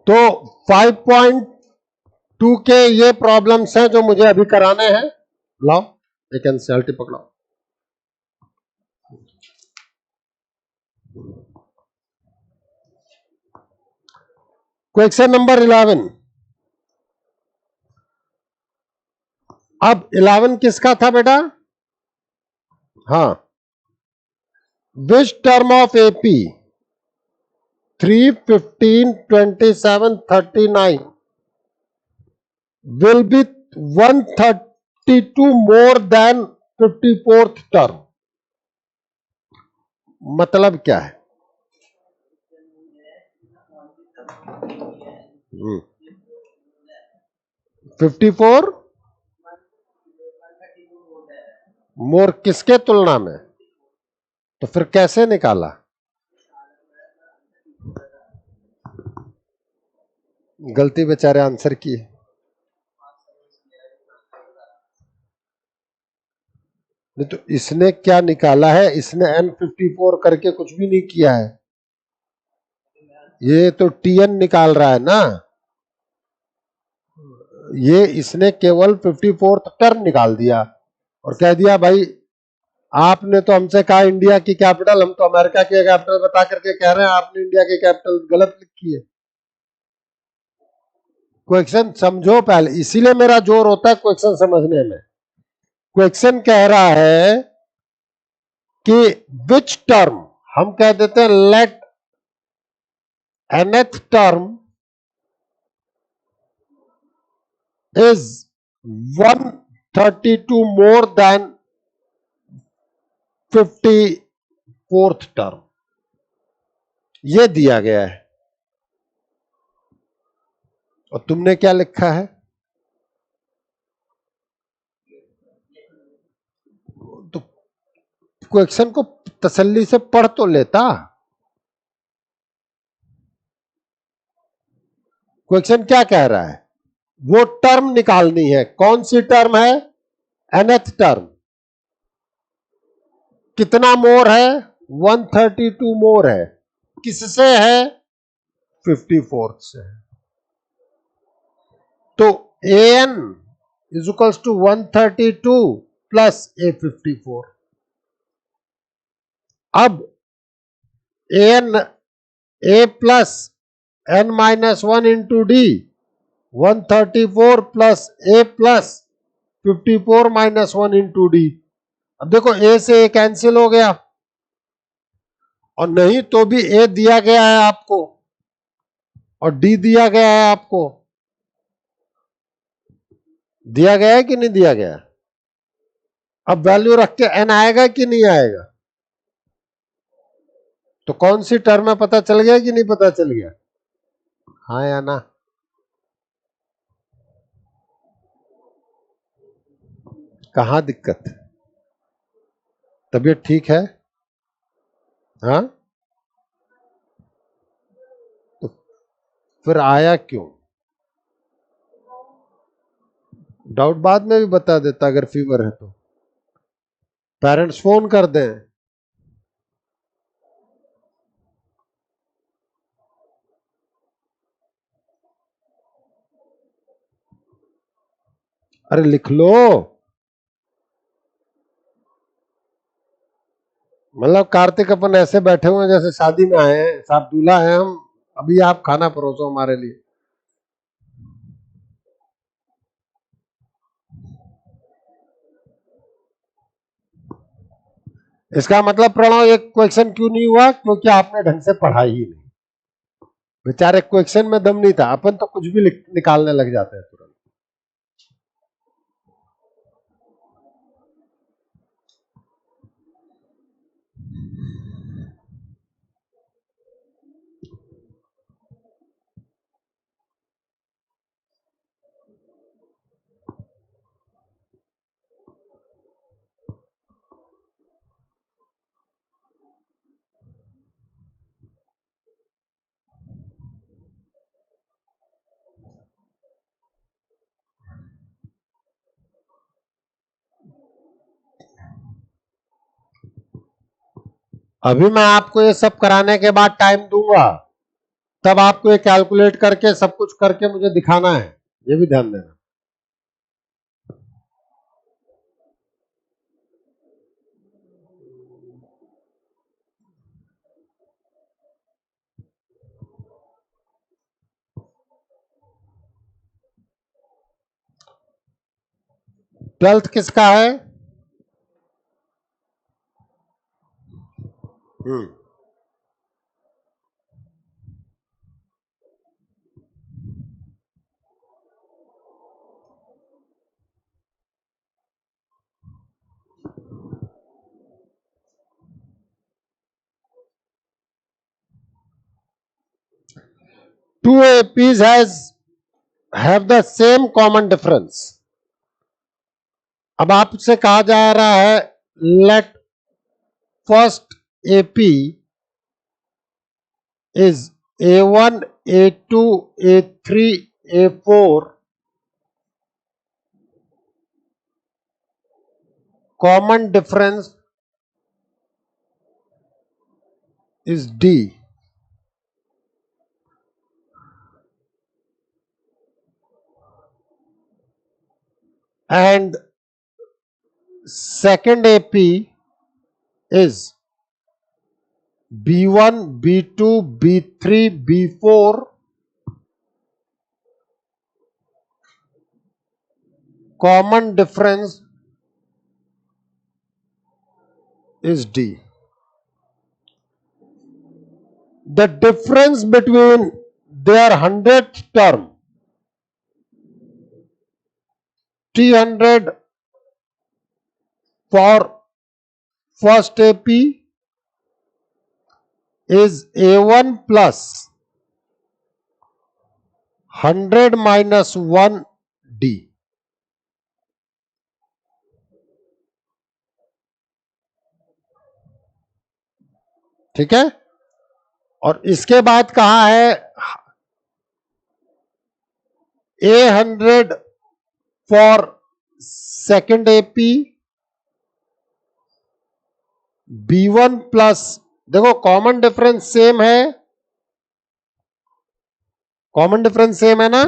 तो 5.2 के ये प्रॉब्लम्स हैं जो मुझे अभी कराने हैं। लाओ एक एनसीईआरटी पकड़ाओ। Question number 11। अब 11 किसका था बेटा? हाँ, which term of AP 3, 15, 27, 39 will be 132 more than 54th term। मतलब क्या है? 54 मोर किसके तुलना में? तो फिर कैसे निकाला? गलती बेचारे आंसर की। नहीं तो इसने क्या निकाला है? इसने N54 करके कुछ भी नहीं किया है। ये तो TN निकाल रहा है ना। ये इसने केवल 54th टर्म निकाल दिया और कह दिया भाई आपने तो हमसे कहा इंडिया की कैपिटल, हम तो अमेरिका की कैपिटल बता करके कह रहे हैं, आपने इंडिया की कैपिटल गलत लिखी है। क्वेश्चन समझो पहले, इसीलिए मेरा जोर होता है क्वेश्चन समझने में। क्वेश्चन कह रहा है कि विच टर्म, हम कह देते हैं let nth term is 132 more than 54th term. ये दिया गया है और तुमने क्या लिखा है? तो क्वेश्चन को तसल्ली से पढ़ तो लेता। क्वेश्चन क्या कह रहा है? वो टर्म निकालनी है। कौन सी टर्म है? nth term. कितना मोर है? 132 मोर है। किससे है? 54th से। तो an is equals to 132 plus a54। अब an a plus n minus 1 into D 134 plus a plus 54 minus 1 into D. अब देखो a से a कैंसिल हो गया और नहीं तो भी a दिया गया है आपको और d दिया गया है आपको। दिया गया है कि नहीं दिया गया? अब वैल्यू रख के n आएगा कि नहीं आएगा? तो कौन सी टर्म है पता चल गया कि नहीं पता चल गया? हाँ या ना? कहां दिक्कत? तबीयत ठीक है? हाँ, तो फिर आया क्यों? डाउट बाद में भी बता देता अगर फीवर है तो। पेरेंट्स फोन कर दें। अरे लिख लो। मतलब कार्तिक अपन ऐसे बैठे हुए हैं जैसे शादी में आए हैं, साहब दूल्हा है हम, अभी आप खाना परोसो हमारे लिए। इसका मतलब प्रणव एक क्वेश्चन क्यों नहीं हुआ? क्योंकि आपने ढंग से पढ़ा ही नहीं। बेचारे क्वेश्चन में दम नहीं था, अपन तो कुछ भी निकालने लग जाते हैं तुरंत। अभी मैं आपको ये सब कराने के बाद टाइम दूंगा। तब आपको ये कैलकुलेट करके सब कुछ करके मुझे दिखाना है, ये भी ध्यान देना। ट्वेल्थ किसका है? 2 APs have the same common difference. अब आपसे कहा जा रहा है let first AP is A1, A2, A3, A4. Common difference is D. And second AP is B1, B2, B3, B4. Common difference is D. The difference between their 100th term, T100 for first AP is A1 plus 100 minus 1 D. ठीक है, और इसके बाद कहा है A100 for second AP B1 plus, देखो common difference same है, common difference same है ना,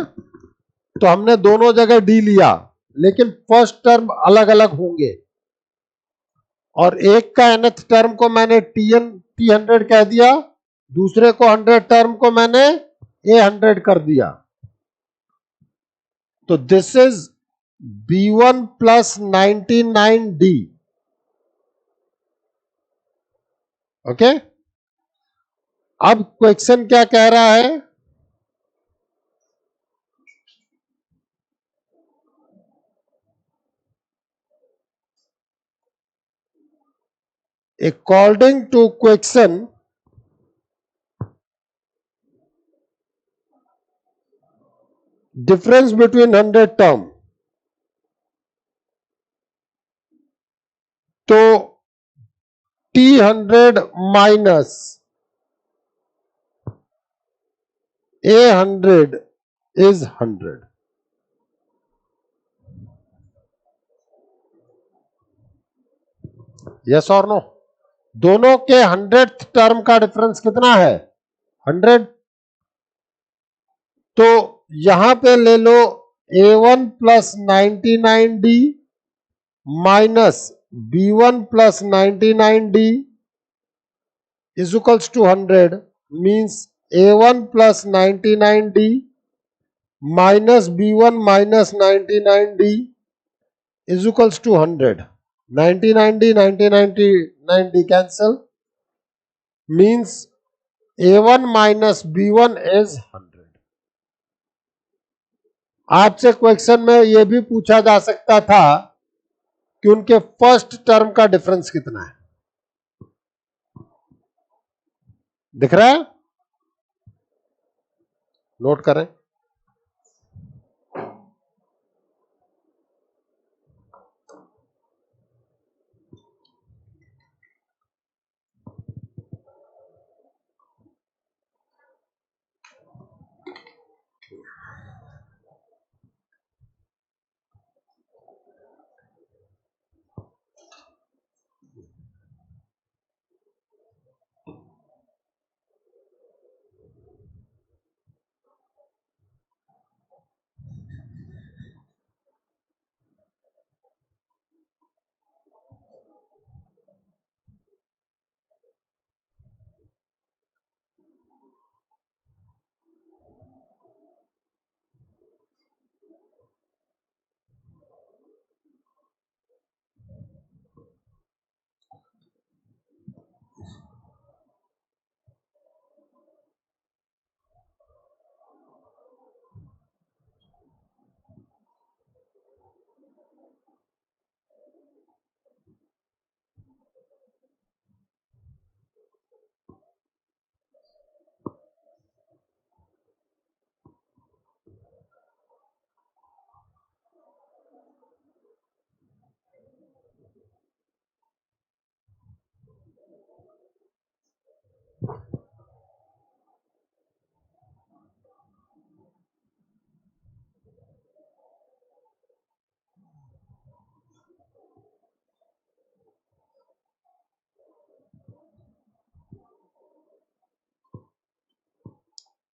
तो हमने दोनों जगह D लिया, लेकिन फर्स्ट टर्म अलग अलग होंगे, और एक का nth टर्म को मैंने T100 कह दिया, दूसरे को 100 टर्म को मैंने A100 कर दिया। तो this is B1 plus 99D। Okay, अब क्वेश्चन क्या कह रहा है? According to question, difference between 100 term, तो T100 minus A100 is 100। Yes और नो? दोनों के 100th टर्म का डिफरेंस कितना है? 100। तो यहां पे ले लो A1 plus 99D minus B1 plus 99D is equals to 100, means A1 plus 99D minus B1 minus 99D is equals to 100. 99D 99D cancel, means A1 minus B1 is 100. आपसे question में यह भी पूछा जा सकता था कि उनके फर्स्ट टर्म का डिफरेंस कितना है। दिख रहा है? नोट करें।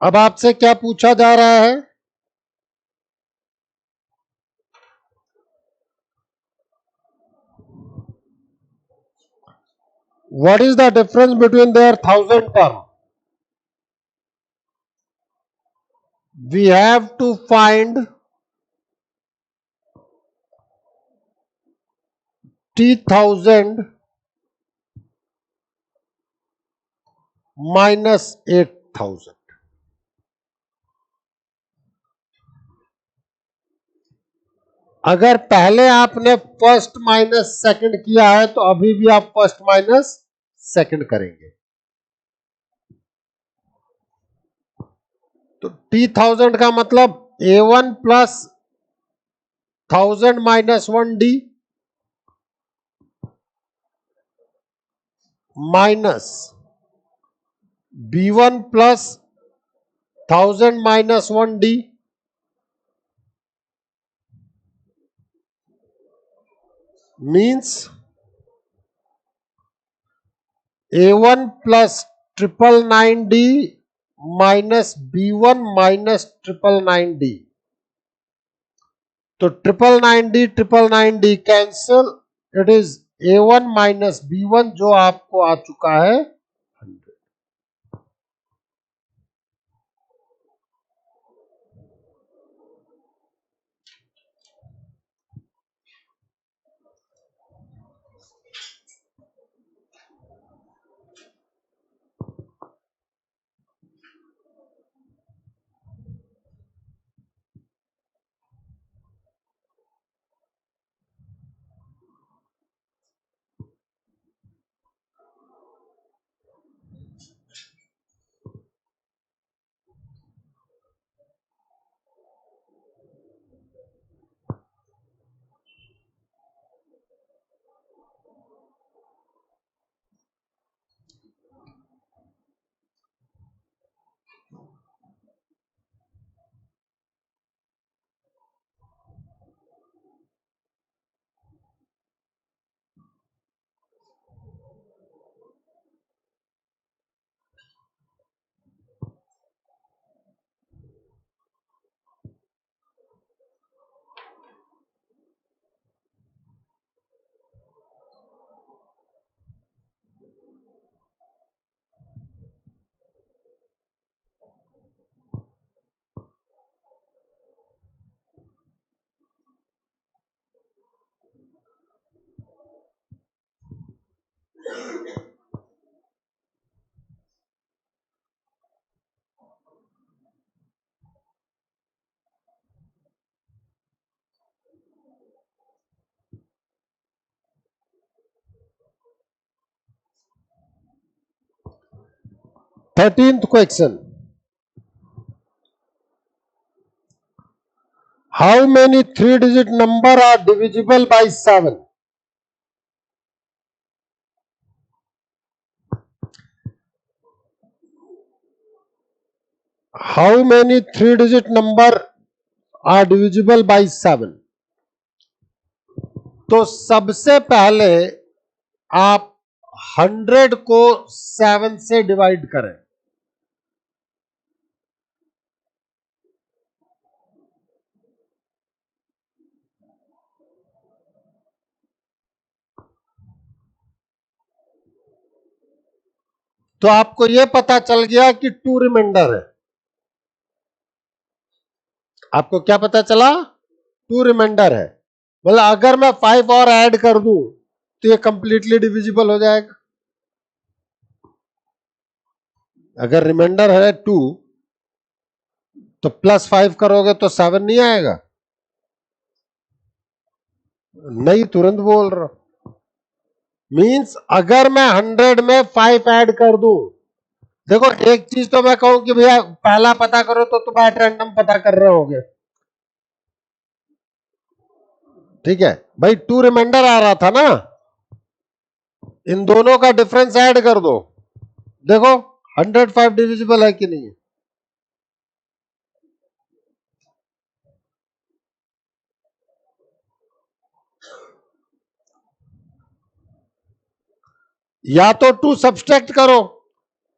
अब आपसे क्या पूछा जा रहा है? What is the difference between their 1000 term? We have to find T1000 minus 8000. अगर पहले आपने फर्स्ट माइनस सेकंड किया है तो अभी भी आप फर्स्ट माइनस सेकंड करेंगे। तो T1000 का मतलब A1 plus 1000 minus 1D minus B1 plus 1000 minus 1D means A1 plus 999D minus B1 minus 999D. तो 999D cancel, it is A1 minus B1 जो आपको आ चुका है 100। Thirteenth question. How many three-digit number are divisible by 7? How many three-digit number are divisible by 7? तो सबसे पहले आप 100 को 7 से डिवाइड करें। तो आपको यह पता चल गया कि 2 रिमाइंडर है। आपको क्या पता चला? 2 रिमाइंडर है। मतलब अगर मैं 5 और ऐड कर दूं तो ये कंप्लीटली डिविजिबल हो जाएगा। अगर रिमाइंडर है 2 तो प्लस 5 करोगे तो 7 नहीं आएगा? नहीं, तुरंत बोल रहा हूं। मींस अगर मैं 100 में 5 ऐड कर दूं, देखो एक चीज तो मैं कहूं कि भैया पहला पता करो तो तुम एट रैंडम पता कर रहे होगे, ठीक है भाई। 2 रिमाइंडर आ रहा था ना, इन दोनों का डिफरेंस ऐड कर दो, देखो 105 डिविजिबल है कि नहीं है। या तो 2 सब्सट्रैक्ट करो,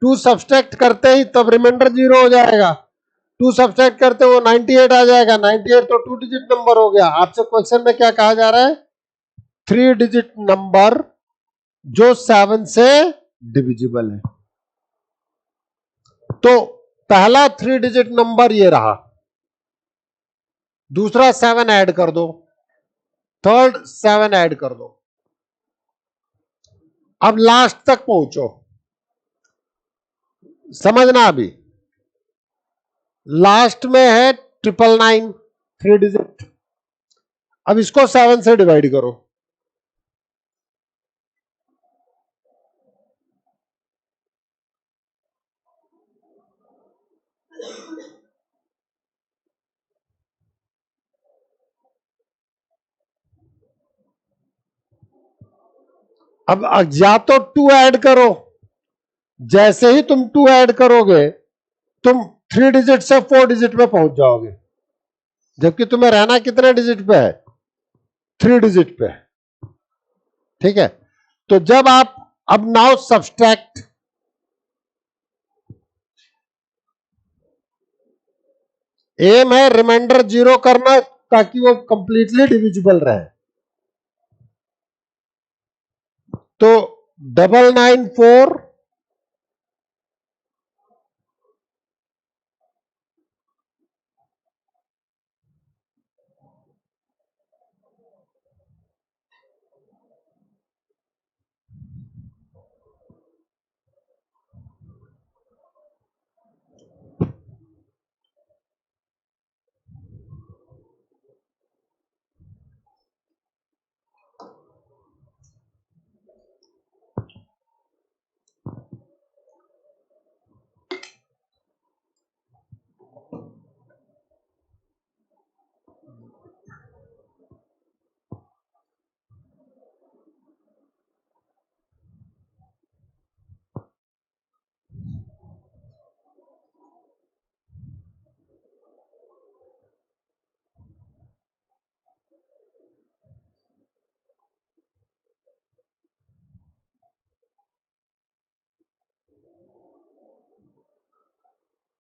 2 सब्सट्रैक्ट करते ही तब रिमाइंडर 0 हो जाएगा, 2 सब्सट्रैक्ट करते वो 98 आ जाएगा, 98 तो 2 डिजिट नंबर हो गया। आपसे क्वेश्चन में क्या कहा जा रहा है, 3 डिजिट नंबर जो 7 से डिविजिबल है। तो पहला 3 डिजिट नंबर ये रहा, दूसरा 7 ऐड कर दो, थर्ड 7 ऐड कर दो, अब लास्ट तक पहुंचो। समझना, अभी लास्ट में है 999 3 डिजिट, अब इसको 7 से डिवाइड करो, अब या तो 2 ऐड करो, जैसे ही तुम 2 ऐड करोगे तुम 3 डिजिट से 4 डिजिट में पहुंच जाओगे, जबकि तुम्हें रहना कितने डिजिट पे है, 3 डिजिट पे। ठीक है, तो जब आप अब नाउ सब्सट्रैक्ट, एम है रिमाइंडर 0 करना ताकि वो कंप्लीटली डिविजिबल रहे। तो 994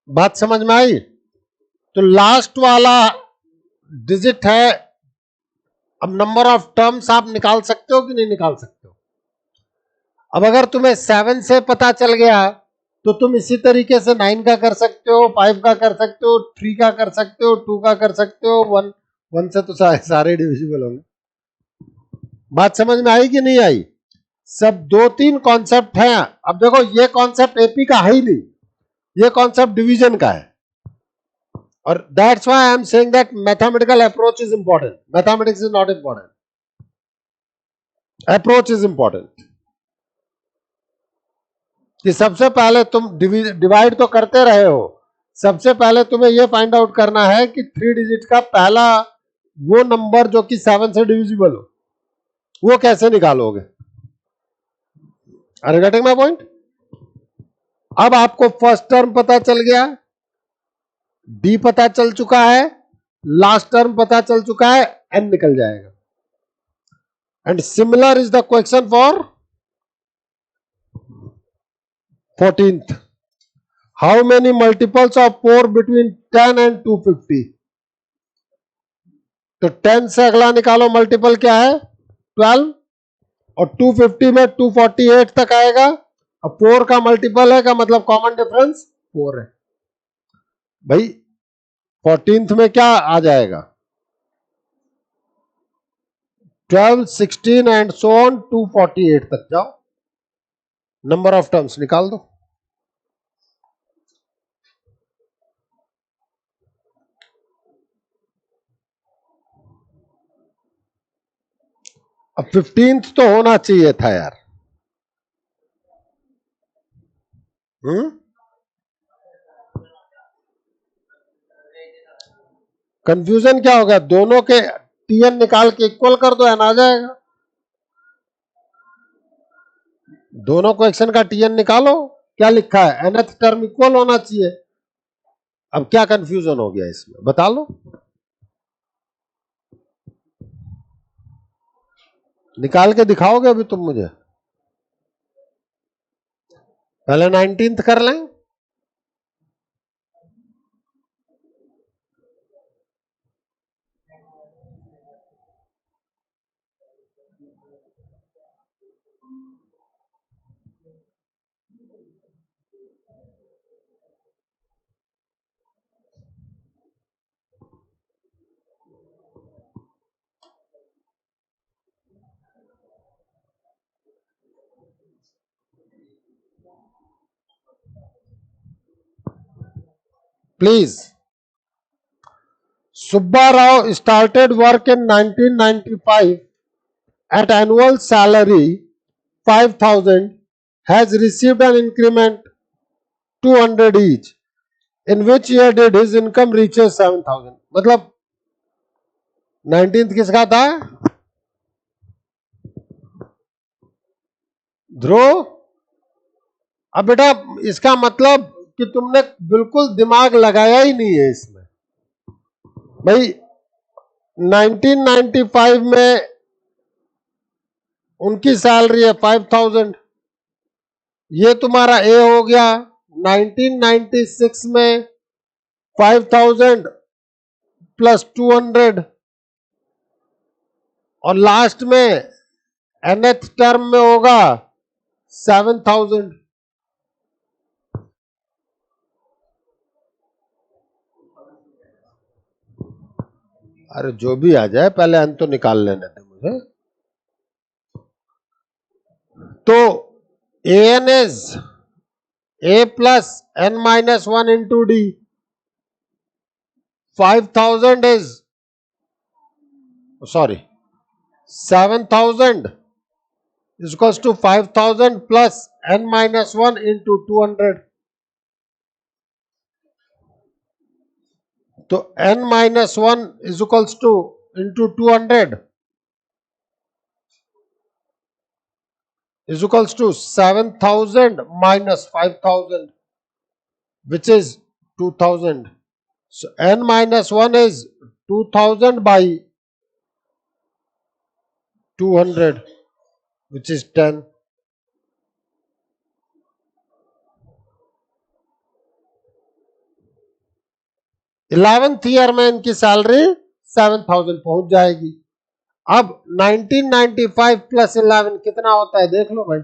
बात समझ में आई। तो लास्ट वाला डिजिट है, अब नंबर ऑफ टर्म्स आप निकाल सकते हो कि नहीं निकाल सकते हो। अब अगर तुम्हें 7 से पता चल गया तो तुम इसी तरीके से 9 का कर सकते हो, 5 का कर सकते हो, 3 का कर सकते हो, 2 का कर सकते हो, 1 से तो सारे डिविजिबल होंगे। बात समझ में आई कि नहीं आई। सब 2-3 कॉन्सेप्ट हैं। अब देखो ये कॉन्सेप्ट एपी का है ही नहीं, ये कॉन्सेप्ट डिवीजन का है, और that's why I am saying that mathematical approach is important, mathematics is not important, approach is important. कि सबसे पहले तुम डिवाइड तो करते रहे हो, सबसे पहले तुम्हें यह फाइंड आउट करना है कि 3 डिजिट का पहला वो नंबर जो कि 7 से डिविजिबल हो, वो कैसे निकालोगे। Are you getting my point. अब आपको फर्स्ट टर्म पता चल गया, डी पता चल चुका है, लास्ट टर्म पता चल चुका है, एन निकल जाएगा। And similar is the question for 14th। How many multiples of 4 between 10 and 250। तो 10 से अगला निकालो मल्टीपल क्या है 12, और 250 में 248 तक आएगा। अब 4 का मल्टीपल है का मतलब कॉमन डिफरेंस 4 है। भाई 14th में क्या आ जाएगा 12, 16 एंड सो ऑन 248 तक जाओ, नंबर ऑफ टर्म्स निकाल दो। अब 15th तो होना चाहिए था यार। कंफ्यूजन क्या होगा, दोनों के टीएन निकाल के इक्वल कर दो, एन आ जाएगा। दोनों क्वेश्चन का टीएन निकालो, क्या लिखा है nth टर्म इक्वल होना चाहिए। अब क्या कंफ्यूजन हो गया इसमें बता लो, निकाल के दिखाओगे अभी तुम मुझे। पहले 19th कर लें। Please, Subba Rao started work in 1995 at annual salary 5,000, has received an increment 200 each. In which year did his income reaches 7,000? मतलब 19th किसका था? ध्रुव, अब बेटा इसका मतलब कि तुमने बिल्कुल दिमाग लगाया ही नहीं है इसमें। भाई 1995 में उनकी सैलरी है 5,000, ये तुम्हारा ए हो गया। 1996 में 5,000 प्लस 200 और लास्ट में nth टर्म में होगा 7,000। अरे जो भी आ जाए पहले n तो निकाल लेने दे मुझे। तो an is a plus n minus 1 into D. 5,000 is sorry 7,000 is equals to 5,000 plus n minus 1 into 200. तो n minus 1 is equals to into 200 is equals to 7,000 minus 5,000, which is 2,000. So n minus 1 is 2,000 by 200, which is 10. Eleventh year में इनकी salary 7,000 पहुंच जाएगी। अब 1995 plus 11 कितना होता है देख लो भाई।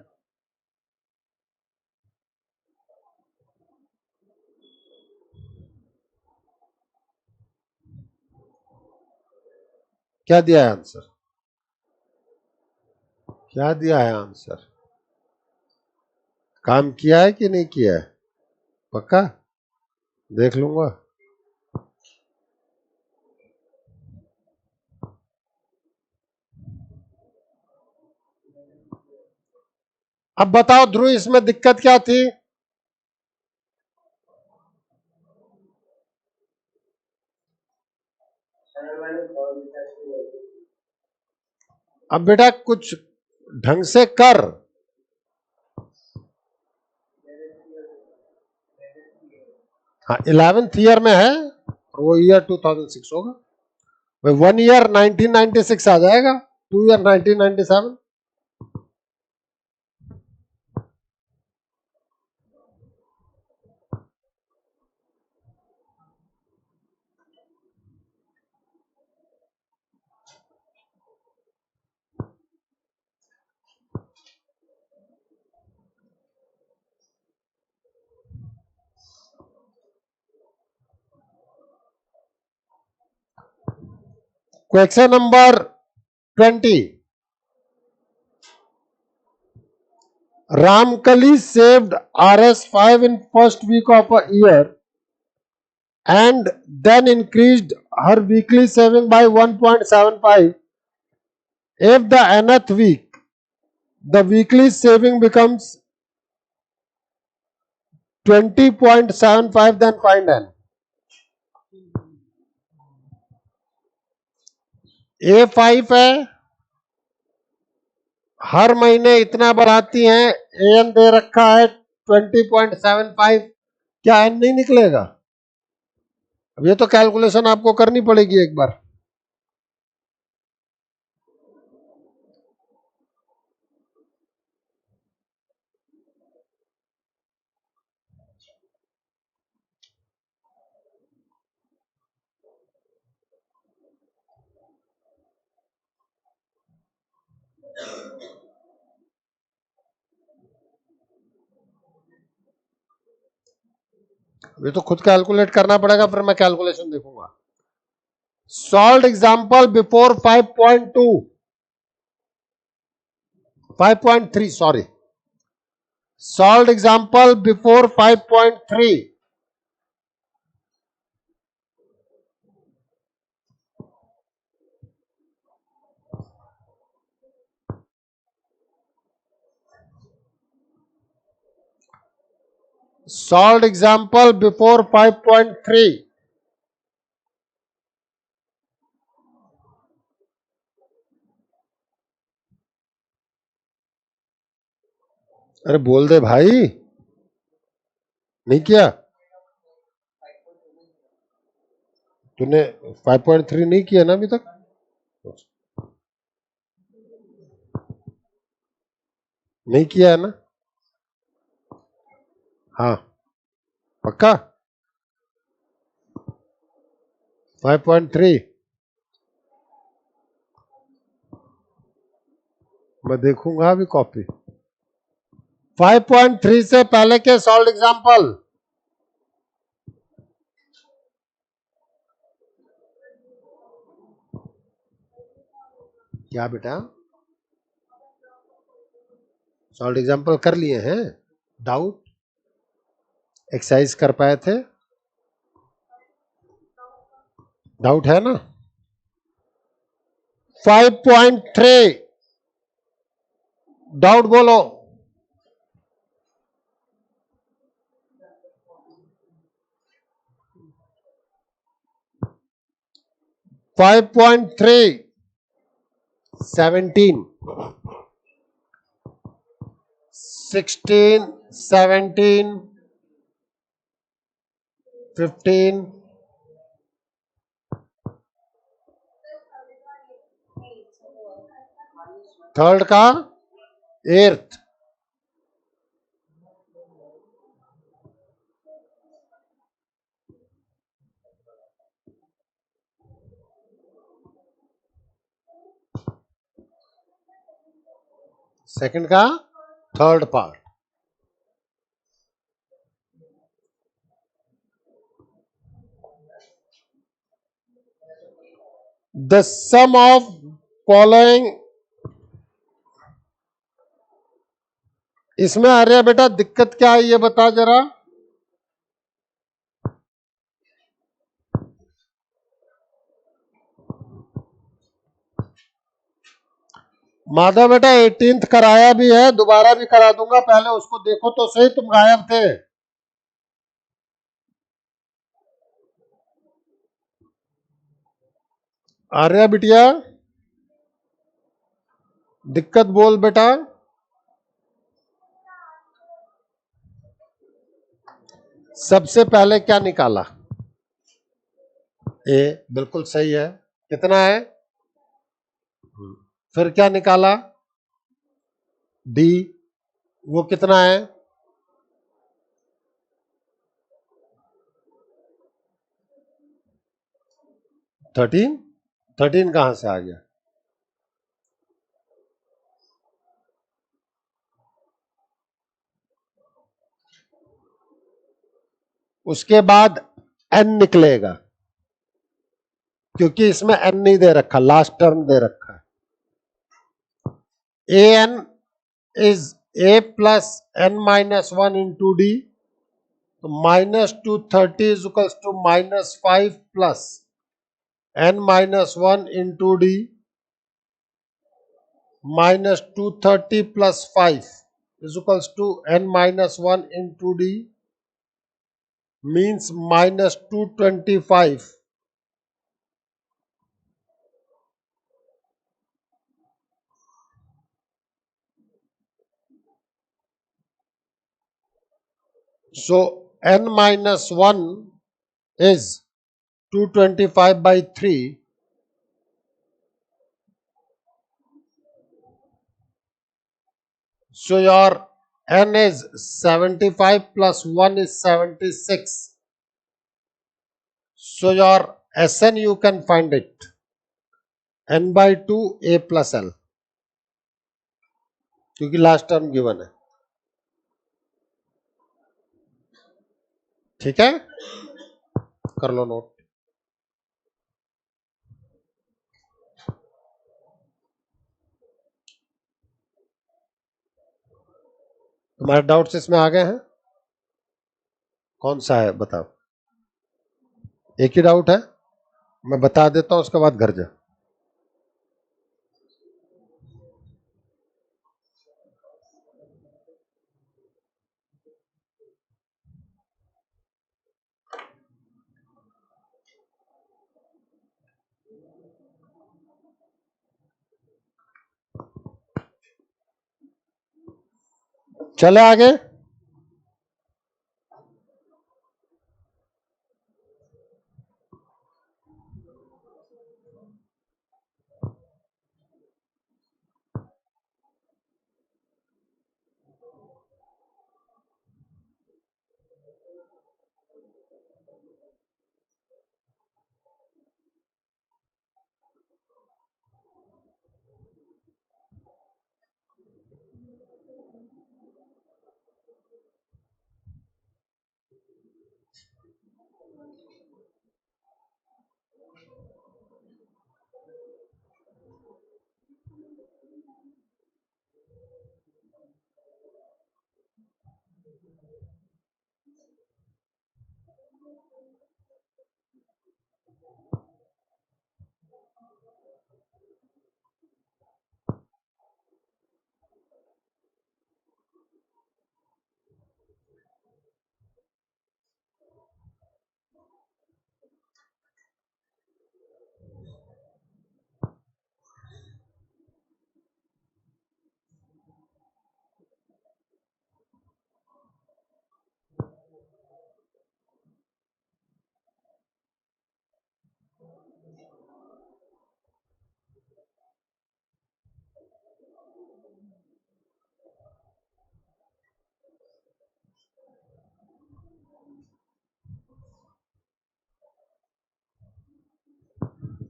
क्या दिया है आंसर? क्या दिया है आंसर? काम किया है कि नहीं किया है? पक्का देख लूंगा। अब बताओ ध्रुव, इसमें दिक्कत क्या थी? अब बेटा कुछ ढंग से कर। हाँ 11th ईयर में है और वो ईयर 2006 होगा। 1 ईयर 1996 आ जाएगा, 2 year 1997। Question number 20। Ramkali saved Rs5 in first week of a year and then increased her weekly saving by 1.75. If the nth week the weekly saving becomes 20.75, then find n. A5 है, हर महीने इतना बढ़ाती हैं, N दे रखा है 20.75, क्या N नहीं निकलेगा? अब ये तो कैलकुलेशन आपको करनी पड़ेगी एक बार। ये तो खुद कैलकुलेट करना पड़ेगा, फिर मैं कैलकुलेशन देखूंगा. Solve example before 5.2 5.3 sorry. Solve example before 5.3. Solved example before 5.3. अरे बोल दे भाई, नहीं किया तूने? 5.3 नहीं किया ना अभी तक? नहीं किया है ना? हाँ पक्का. 5.3 मैं देखूंगा अभी कॉपी. 5.3 से पहले के सॉल्व एग्जाम्पल. क्या बेटा? सॉल्व एग्जाम्पल कर लिए हैं? डाउट? एक्सरसाइज कर पाए थे? डाउट है ना? 5.3 डाउट बोलो. 5.3 17 16 17 15 थर्ड का एर्थ. सेकंड का third part. The sum of following. इसमें आ रहा बेटा दिक्कत क्या है ये बता जरा. माधव बेटा 18th कराया भी है, दोबारा भी करा दूंगा, पहले उसको देखो तो सही, तुम गायब थे. आर्या बिटिया दिक्कत बोल बेटा. सबसे पहले क्या निकाला? ए बिल्कुल सही है. कितना है? फिर क्या निकाला? डी. वो कितना है? 13. 13 कहां से आ गया? उसके बाद एन निकलेगा, क्योंकि इसमें एन नहीं दे रखा, लास्ट टर्म दे रखा है. A n is a plus n minus one into D. तो -230 is equals to -5 plus n minus 1 into d. -230 plus 5 is equals to n minus 1 into d, means -225. So n minus 1 is 225 by 3. So your n is 75 plus 1 is 76. So your Sn you can find it n by 2 a plus l. क्योंकि last term given है। ठीक है, कर लो note. तुम्हारे doubts इसमें आ गए हैं? कौन सा है बताओ? एक ही डाउट है, मैं बता देता हूं, उसके बाद घर जा। चले आगे।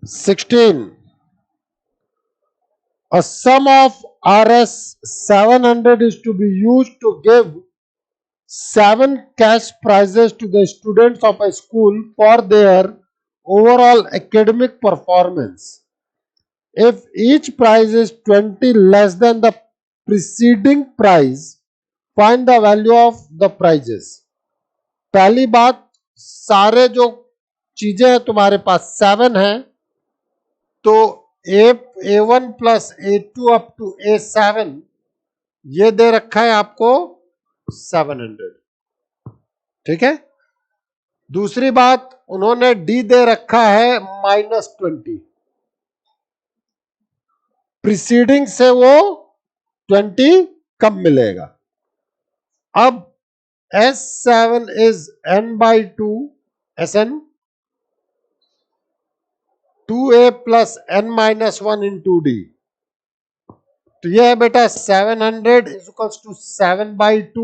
Sixteen, a sum of Rs 700 is to be used to give 7 cash prizes to the students of a school for their overall academic performance. If each prize is 20 less than the preceding prize, find the value of the prizes. पहली बात, सारे जो चीजें हैं तुम्हारे पास 7 है, तो A1 plus A2 up to A7 ये दे रखा है आपको 700। ठीक है। दूसरी बात, उन्होंने डी दे रखा है -20, प्रीसीडिंग से वो 20 कम मिलेगा। अब S7 is n/2 Sn 2a plus n-1 into D. तो यह है बेटा 700 is equals to 7/2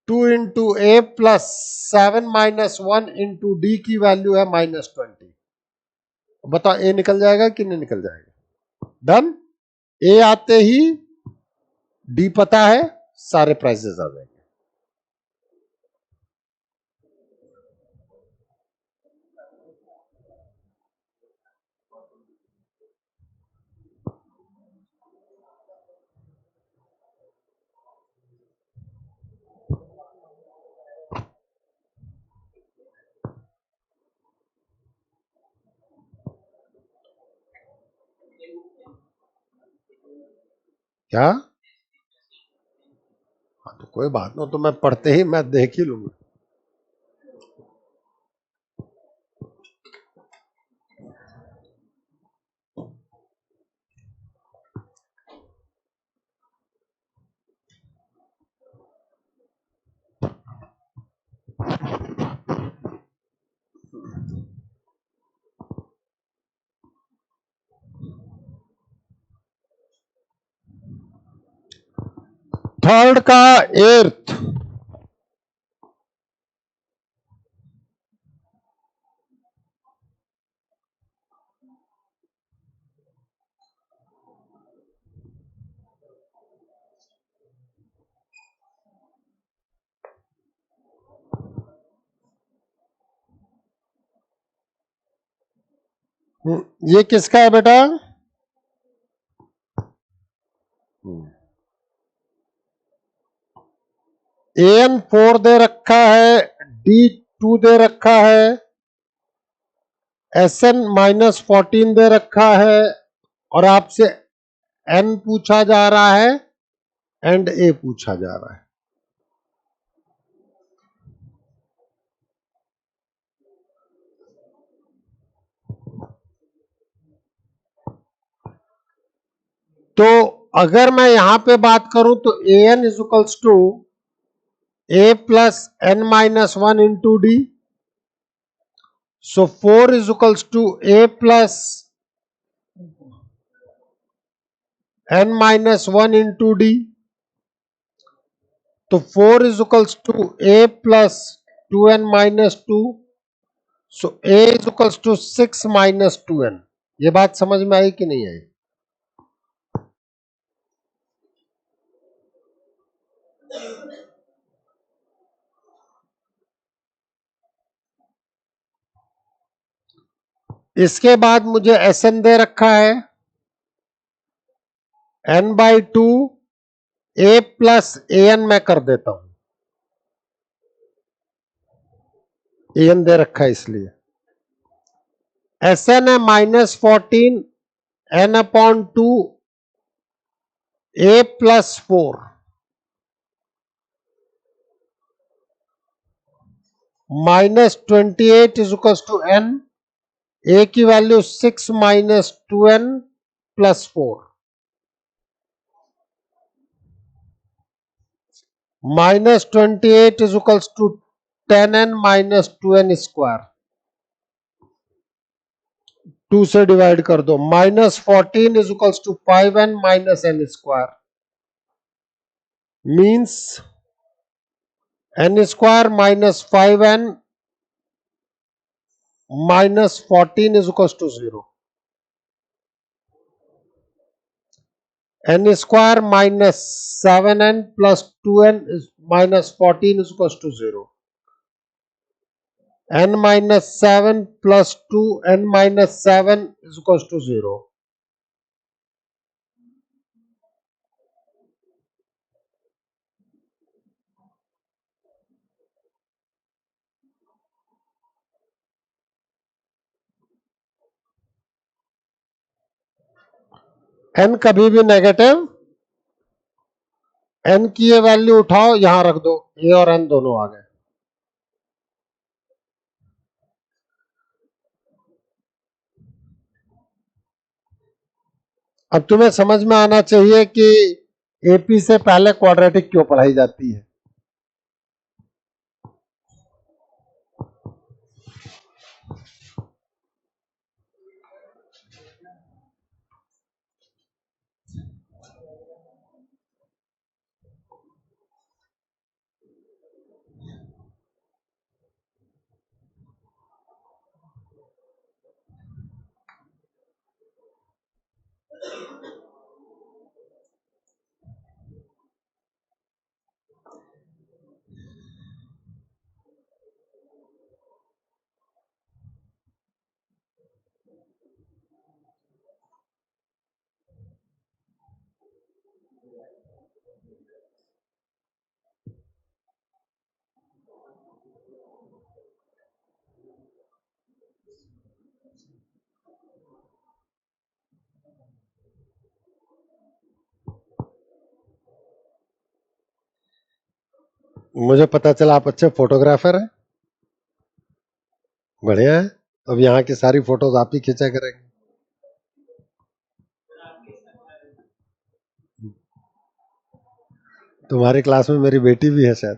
2 into a plus 7-1 into D की वैल्यू है -20। बताओ ए निकल जाएगा कि नहीं निकल जाएगा? डन। ए आते ही डी पता है, सारे प्राइसेस आ जाएंगे। क्या? हाँ तो कोई बात नहीं, तो मैं पढ़ते ही मैं देख ही लूंगा। थर्ड का एर्थ, ये किसका है बेटा? एन 4 दे रखा है, डी 2 दे रखा है, एस एन -14 दे रखा है, और आपसे एन पूछा जा रहा है एंड ए पूछा जा रहा है। तो अगर मैं यहां पे बात करूं तो a n equals to a plus n -1 into d. So 4 equals to a plus n-1 into d. तो 4 is equals to a plus 2n minus 2. So a is equals to 6 minus 2n. ये बात समझ में आई कि नहीं आई? इसके बाद मुझे Sn दे रखा है n/2 a प्लस an मैं कर देता हूं, an दे रखा है इसलिए Sn है -14 n/2 a plus 4 -28 is equal to n। a की value 6 minus 2n plus 4 -28 is equals to 10n minus 2n square. 2 से डिवाइड कर दो। -14 is equals to 5n minus n square means n square minus 5n minus 14 is equals to 0। n square minus 7n plus 2n minus 14 is equals to 0। n minus 7 plus 2 n minus 7 is equals to 0. n कभी भी negative, n की ये value उठाओ यहां रख दो, a और n दोनों आ गए। अब तुम्हें समझ में आना चाहिए कि एपी से पहले क्वाड्रेटिक क्यों पढ़ाई जाती है। मुझे पता चला आप अच्छे फोटोग्राफर हैं, बढ़िया है। अब यहाँ की सारी फोटोज आप ही खींचा करेंगे। तुम्हारी क्लास में मेरी बेटी भी है शायद।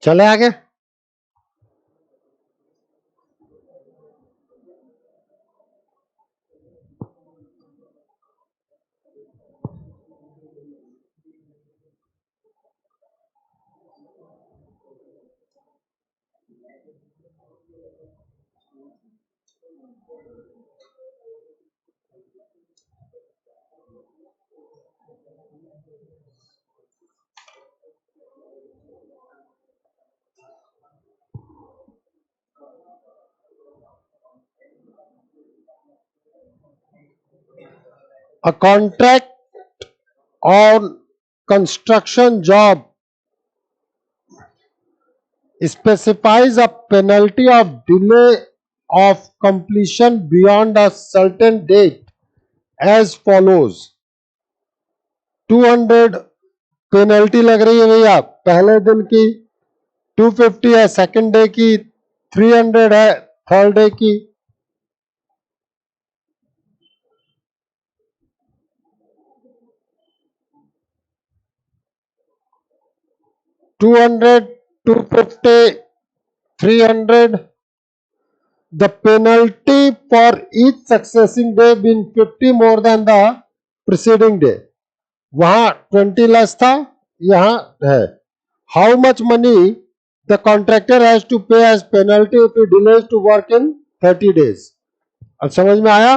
चले आगे। A contract on construction job specifies a penalty of delay of completion beyond a certain date as follows. 200 penalty लग रही है भैया पहले दिन की, 250 है सेकंड डे की, 300 है थर्ड डे की. 200, 250, 300. The penalty for each succeeding day being 50 more than the preceding day. वहां 20 लेस था, यहां है. How much money the contractor has to pay as penalty if he delays to work in 30 days. अब समझ में आया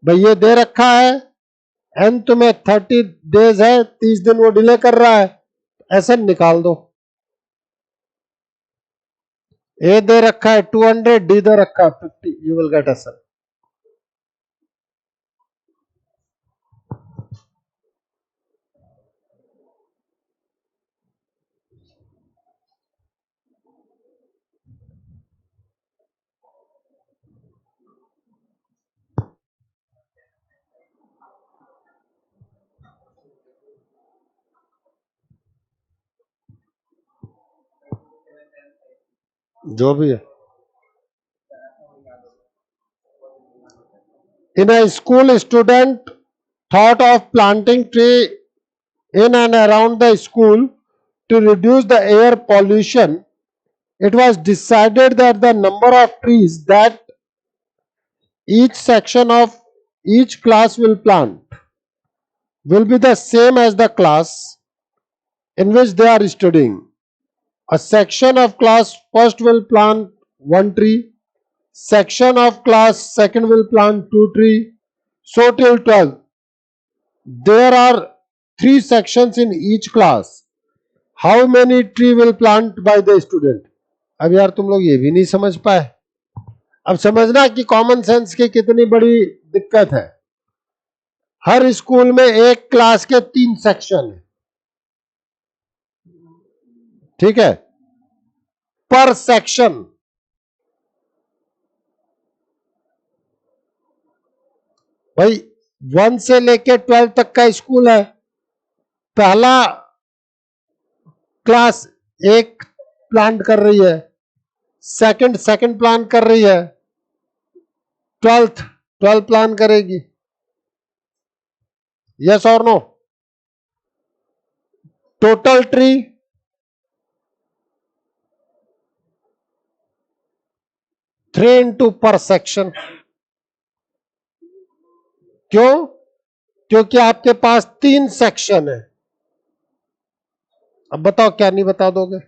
भाई? ये दे रखा है एन तुम्हें 30 डेज है, 30 दिन वो डिले कर रहा है, ऐसे निकाल दो. ए दे रखा है 200, डी दे रखा है 50. You will get answer. जो भी है. In a school, student thought of planting tree in and around the school to reduce the air pollution. It was decided that the number of trees that each section of each class will plant will be the same as the class in which they are studying. A section of class first will plant one tree, section of class second will plant two tree, so till 12. There are 3 sections in each class. How many tree will plant by the student? अब यार तुम लोग ये भी नहीं समझ पाए. अब समझना कि कॉमन सेंस की कितनी बड़ी दिक्कत है. हर स्कूल में एक क्लास के 3 सेक्शन है, ठीक है, पर सेक्शन. भाई 1 से लेके 12 तक का स्कूल है. पहला क्लास एक प्लान कर रही है, सेकंड प्लान कर रही है, 12 प्लान करेगी. यस और नो? टोटल ट्री 3 into पर सेक्शन. क्यों? क्योंकि आपके पास 3 सेक्शन है. अब बताओ क्या नहीं बता दोगे?